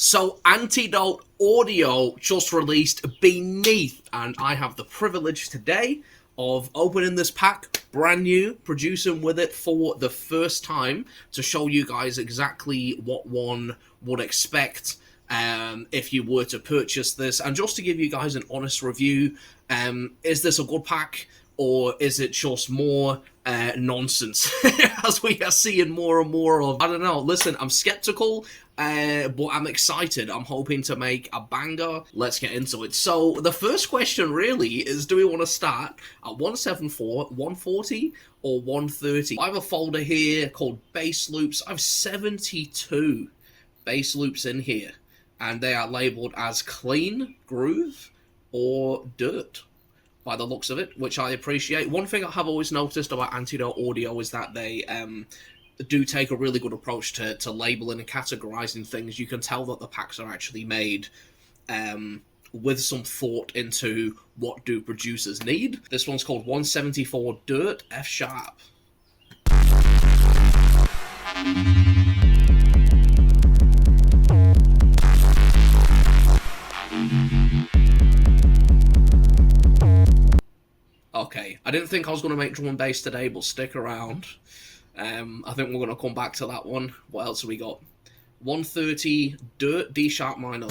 So Antidote Audio just released Beneath, and I have the privilege today of opening this pack, brand new, producing with it for the first time, to show you guys exactly what one would expect if you were to purchase this, and just to give you guys an honest review. Is this a good pack, or is it just more nonsense, as we are seeing more and more of? I don't know. Listen, I'm skeptical, but I'm excited. I'm hoping to make a banger. Let's get into it. So the first question really is, do we want to start at 174, 140, or 130? I have a folder here called Bass Loops. I have 72 bass loops in here, and they are labeled as clean, groove, or dirt, by the looks of it, which I appreciate. One thing I have always noticed about Antidote Audio is that they do take a really good approach to labeling and categorizing things. You can tell that the packs are actually made with some thought into what do producers need. This one's called 174 Dirt F Sharp. Okay, I didn't think I was going to make drum and bass today, but stick around. I think we're going to come back to that one. What else have we got? 130 Dirt D sharp minor.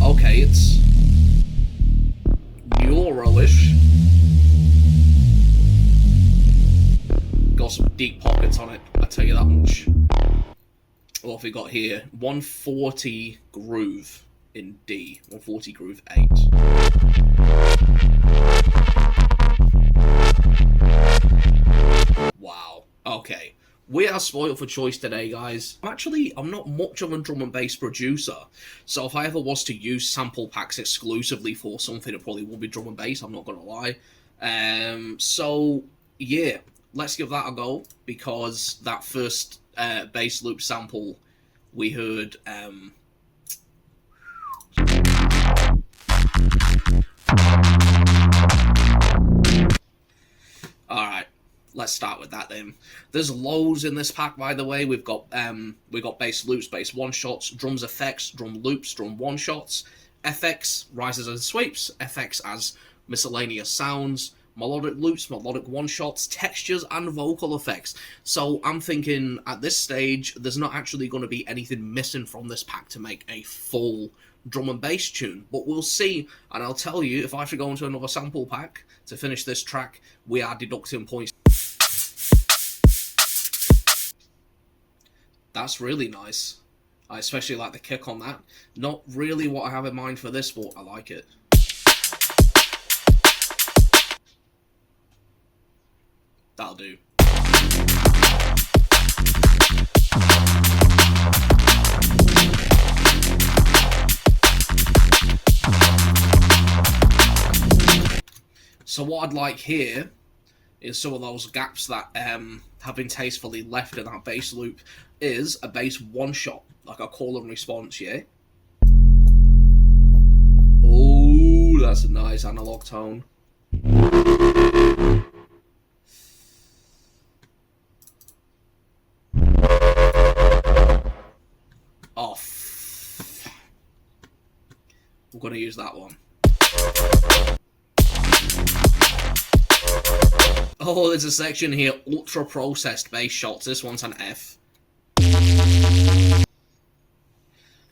Okay, it's Euro-ish. Got some deep pockets on it, I tell you that much. What have we got here? 140 groove in D. 140 groove 8. Wow. Okay. We are spoiled for choice today, guys. I'm not much of a drum and bass producer, so if I ever was to use sample packs exclusively for something, it probably would be drum and bass, I'm not gonna lie. So, yeah, let's give that a go, because that first bass loop sample we heard, alright, let's start with that then. There's loads in this pack, by the way. We've got bass loops, bass one-shots, drums effects, drum loops, drum one-shots, FX, rises and sweeps, FX as miscellaneous sounds, melodic loops, melodic one-shots, textures, and vocal effects. So I'm thinking, at this stage, there's not actually going to be anything missing from this pack to make a full drum and bass tune, but we'll see. And I'll tell you, if I have to go into another sample pack to finish this track, we are deducting points. That's really nice. I especially like the kick on that. Not really what I have in mind for this, but I like it. That'll do. So what I'd like here is some of those gaps that have been tastefully left in that bass loop is a bass one-shot, like a call and response, yeah? Oh, that's a nice analog tone. Oh, we're going to use that one. Oh, there's a section here, ultra processed bass shots. This one's an F.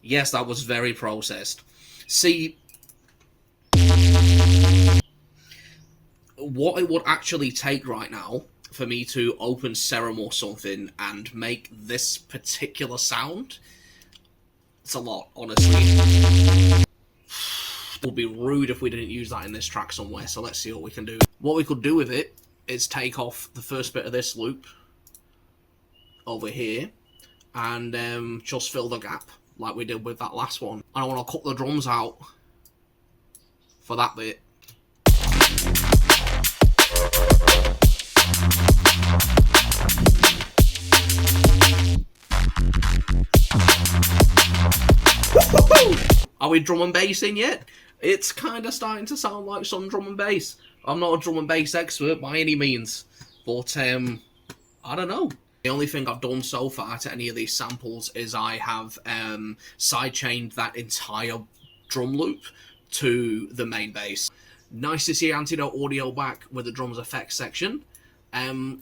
Yes, that was very processed. See, what it would actually take right now for me to open Serum or something and make this particular sound, it's a lot, honestly. It would be rude if we didn't use that in this track somewhere, so let's see what we can do. What we could do with it is take off the first bit of this loop over here and just fill the gap like we did with that last one. And I want to cut the drums out for that bit. Are we drum and bassing yet? It's kind of starting to sound like some drum and bass. I'm not a drum and bass expert by any means, but I don't know. The only thing I've done so far to any of these samples is I have sidechained that entire drum loop to the main bass. Nice to see Antidote audio back with the drums effects section.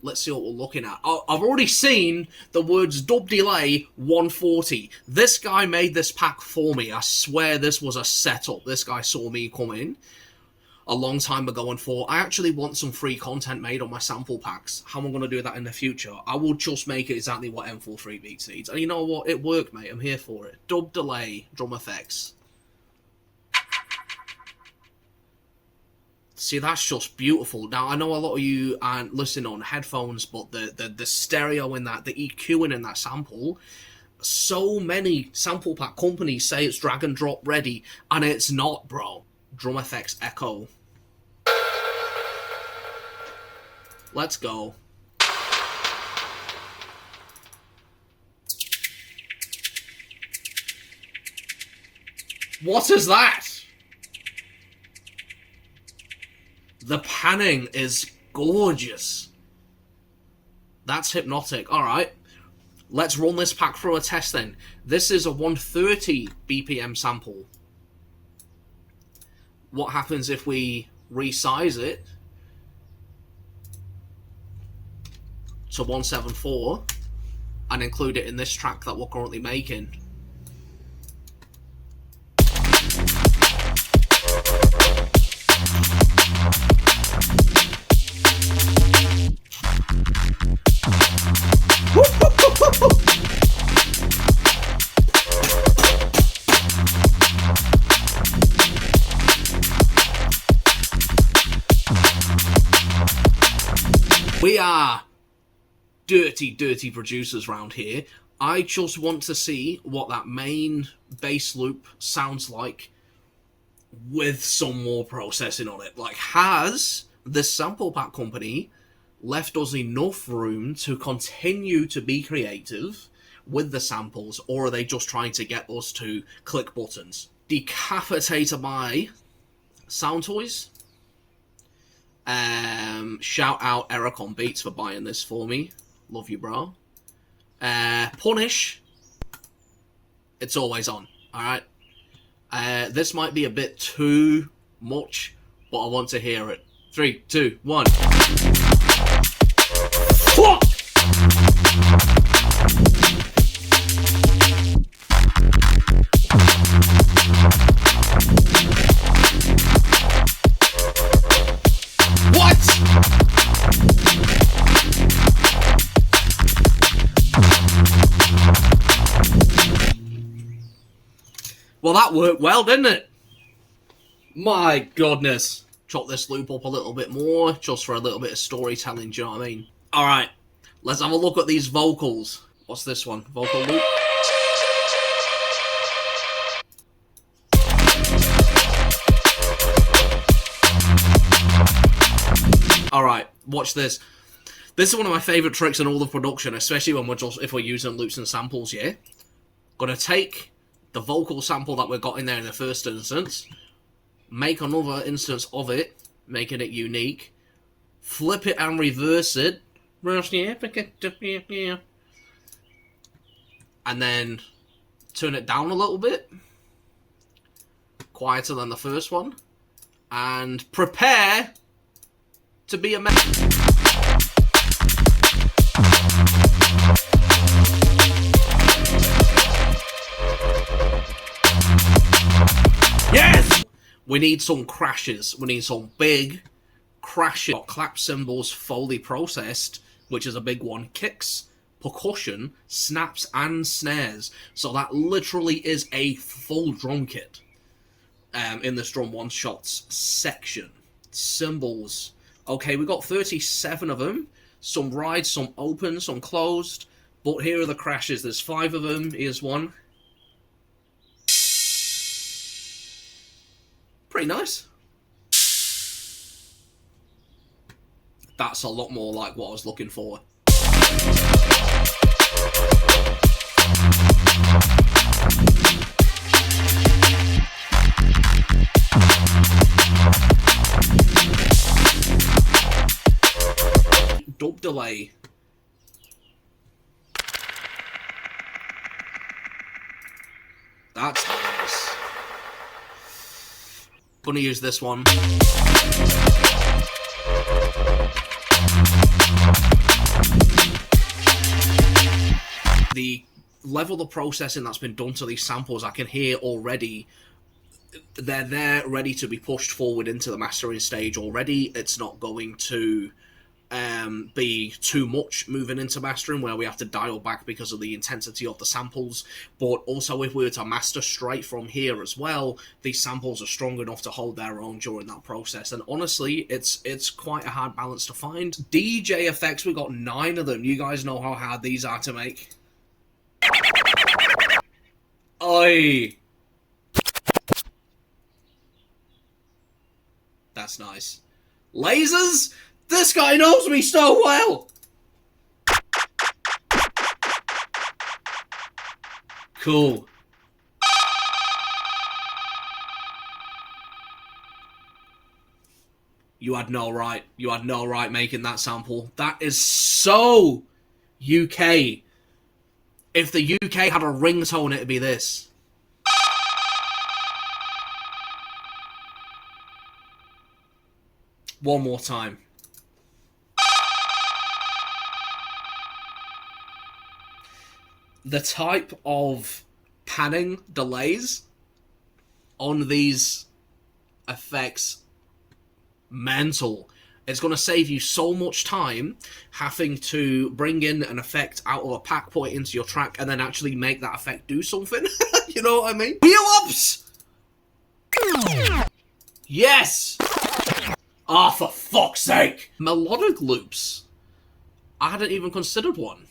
Let's see what we're looking at. Oh, I've already seen the words dub delay 140. This guy made this pack for me. I swear this was a setup. This guy saw me come in a long time ago and thought, I actually want some free content made on my sample packs. How am I going to do that in the future? I will just make it exactly what M43 Beats needs. And you know what? It worked, mate. I'm here for it. Dub delay, drum effects. See, that's just beautiful. Now, I know a lot of you aren't listening on headphones, but the stereo in that, the EQing in that sample, so many sample pack companies say it's drag and drop ready, and it's not, bro. Drum effects echo. Let's go. What is that? The panning is gorgeous. That's hypnotic. Alright. Let's run this pack through a test then. This is a 130 BPM sample. What happens if we resize it to 174 and include it in this track that we're currently making? We are dirty producers round here. I just want to see what that main bass loop sounds like with some more processing on it. Like, has this sample pack company left us enough room to continue to be creative with the samples, or are they just trying to get us to click buttons? Decapitator by Sound Toys. Shout out Eric on Beats for buying this for me. Love you, bro. Punish. It's always on. Alright. This might be a bit too much, but I want to hear it. 3, 2, 1. Fuck! Well, that worked well, didn't it? My goodness. Chop this loop up a little bit more, just for a little bit of storytelling, do you know what I mean? Alright, let's have a look at these vocals. What's this one? Vocal loop? Alright, watch this. This is one of my favourite tricks in all of production, especially when if we're using loops and samples, yeah? Gonna take the vocal sample that we got in there in the first instance, make another instance of it, making it unique, flip it and reverse it, and then turn it down a little bit, quieter than the first one, and prepare to be a Yes! We need some crashes. We need some big crashes. Clap cymbals fully processed, which is a big one. Kicks, percussion, snaps, and snares. So that literally is a full drum kit in this drum one-shots section. Cymbals. Okay, we got 37 of them. Some rides, some open, some closed. But here are the crashes. There's 5 of them. Here's one. Pretty nice. That's a lot more like what I was looking for. Dub delay. That's nice. Gonna use this one. The level of processing that's been done to these samples, I can hear already. They're there, ready to be pushed forward into the mastering stage already. It's not going to be too much moving into mastering where we have to dial back because of the intensity of the samples. But also, if we were to master straight from here as well, these samples are strong enough to hold their own during that process. And honestly, it's quite a hard balance to find. DJ effects, we got 9 of them. You guys know how hard these are to make. Oi! That's nice. Lasers? This guy knows me so well! Cool. You had no right. You had no right making that sample. That is so UK. If the UK had a ringtone, it'd be this. One more time. The type of panning delays on these effects, mental. It's going to save you so much time having to bring in an effect out of a pack, put it into your track, and then actually make that effect do something. You know what I mean? Wheel ups! Yes! Ah, oh, for fuck's sake! Melodic Loops. I hadn't even considered one.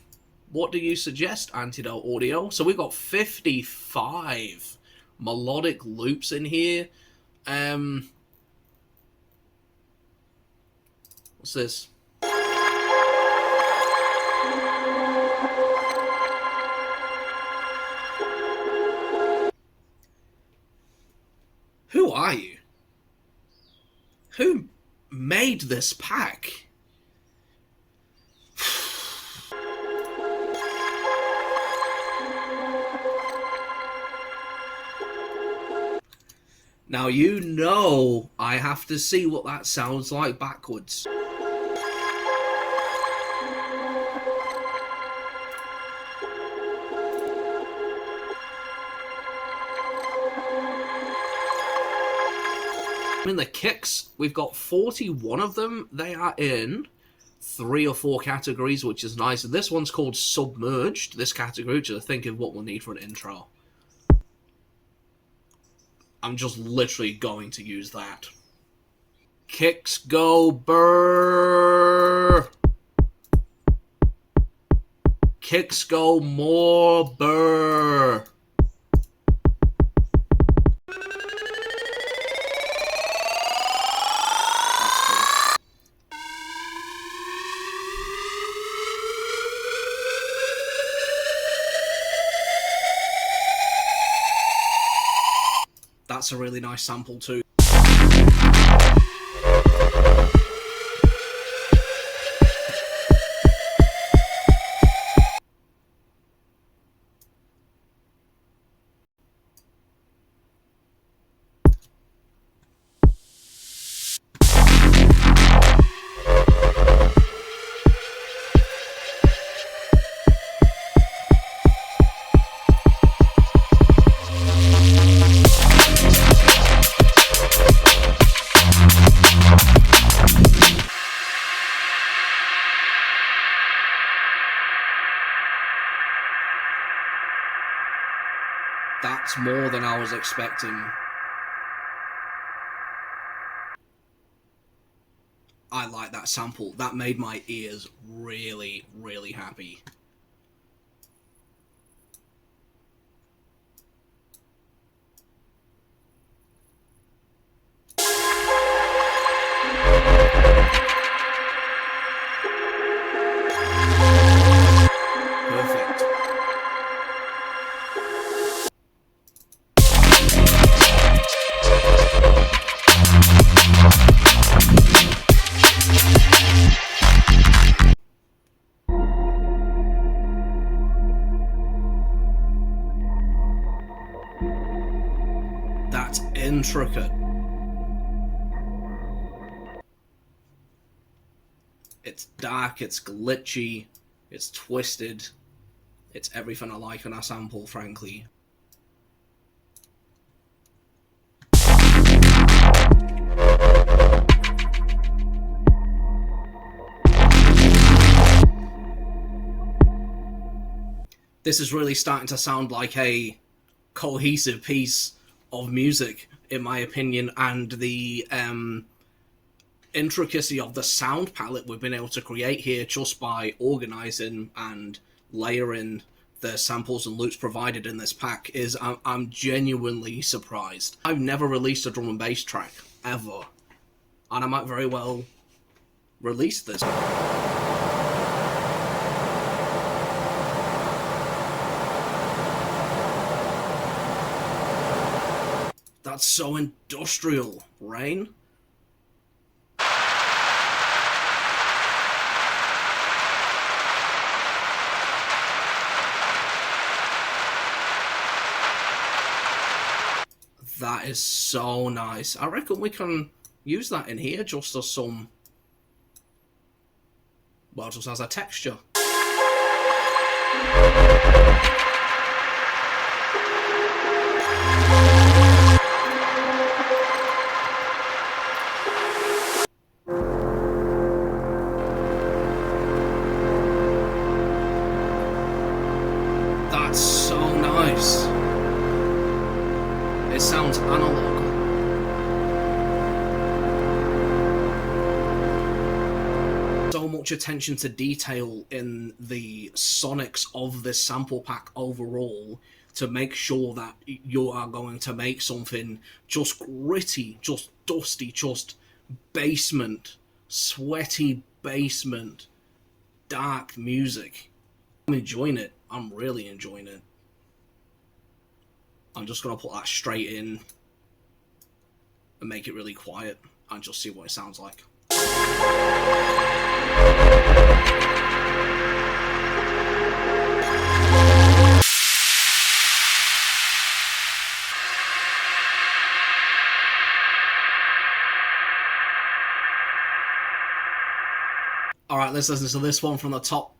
What do you suggest, Antidote Audio? So we've got 55 melodic loops in here. What's this? Who are you? Who made this pack? Now you know I have to see what that sounds like backwards. In the kicks, we've got 41 of them. They are in 3 or 4 categories, which is nice. And this one's called Submerged, this category, which I think is what we'll need for an intro. I'm just literally going to use that. Kicks go burr. Kicks go more burr. That's a really nice sample too. That's more than I was expecting. I like that sample. That made my ears really, really happy. intricate. It's dark, it's glitchy, it's twisted. It's everything I like on a sample, frankly. This is really starting to sound like a cohesive piece of music, in my opinion, and the intricacy of the sound palette we've been able to create here just by organizing and layering the samples and loops provided in this pack is I'm genuinely surprised. I've never released a drum and bass track, ever, and I might very well release this. That's so industrial, Rain. That is so nice. I reckon we can use that in here just as some, well, just as a texture. That's so nice. It sounds analog. So much attention to detail in the sonics of this sample pack overall to make sure that you are going to make something just gritty, just dusty, just basement, sweaty basement, dark music. I'm enjoying it. I'm really enjoying it. I'm just going to put that straight in and make it really quiet and just see what it sounds like. Alright, let's listen to this one from the top.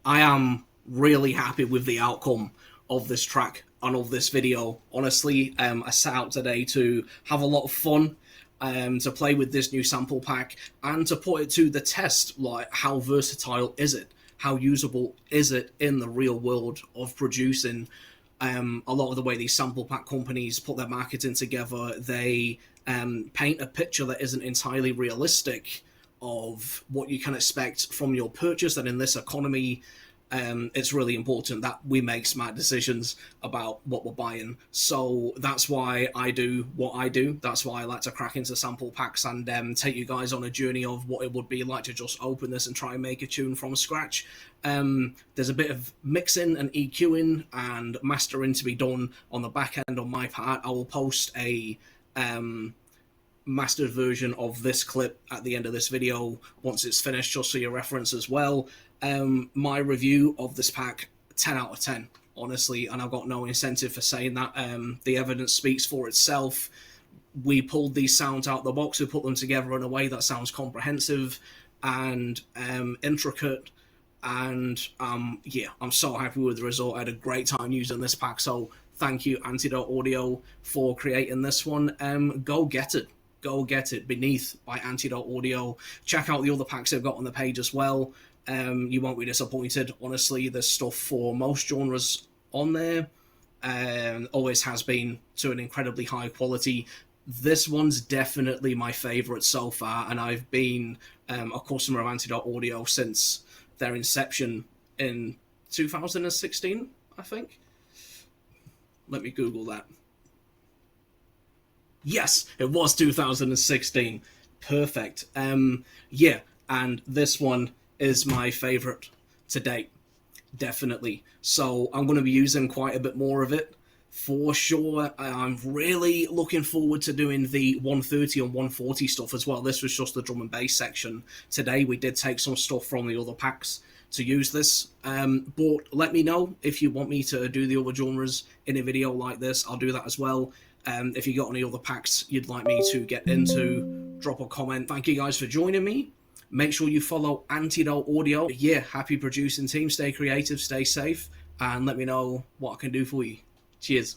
I am really happy with the outcome of this track and of this video. Honestly, I set out today to have a lot of fun, to play with this new sample pack and to put it to the test. Like, how versatile is it? How usable is it in the real world of producing? A lot of the way these sample pack companies put their marketing together, they paint a picture that isn't entirely realistic of what you can expect from your purchase. And in this economy, it's really important that we make smart decisions about what we're buying. So that's why I do what I do. That's why I like to crack into sample packs and take you guys on a journey of what it would be like to just open this and try and make a tune from scratch. There's a bit of mixing and EQing and mastering to be done on the back end on my part. I will post a mastered version of this clip at the end of this video once it's finished, just for your reference as well. My review of this pack, 10 out of 10, honestly, and I've got no incentive for saying that. The evidence speaks for itself. We pulled these sounds out of the box, we put them together in a way that sounds comprehensive and intricate, and yeah, I'm so happy with the result. I had a great time using this pack, so thank you, Antidote Audio, for creating this one. Go get it. Go get it. Beneath by Antidote Audio. Check out the other packs they've got on the page as well. You won't be disappointed. Honestly, there's stuff for most genres on there. Always has been, to an incredibly high quality. This one's definitely my favourite so far, and I've been a customer of Antidote Audio since their inception in 2016, I think. Let me Google that. Yes, it was 2016. Perfect. Yeah, and this one is my favourite to date, definitely. So I'm going to be using quite a bit more of it, for sure. I'm really looking forward to doing the 130 and 140 stuff as well. This was just the drum and bass section. Today we did take some stuff from the other packs to use this, but let me know if you want me to do the other genres in a video like this. I'll do that as well. If you got any other packs you'd like me to get into, drop a comment. Thank you guys for joining me. Make sure you follow Antidote Audio. Yeah, happy producing team. Stay creative, stay safe, and let me know what I can do for you. Cheers.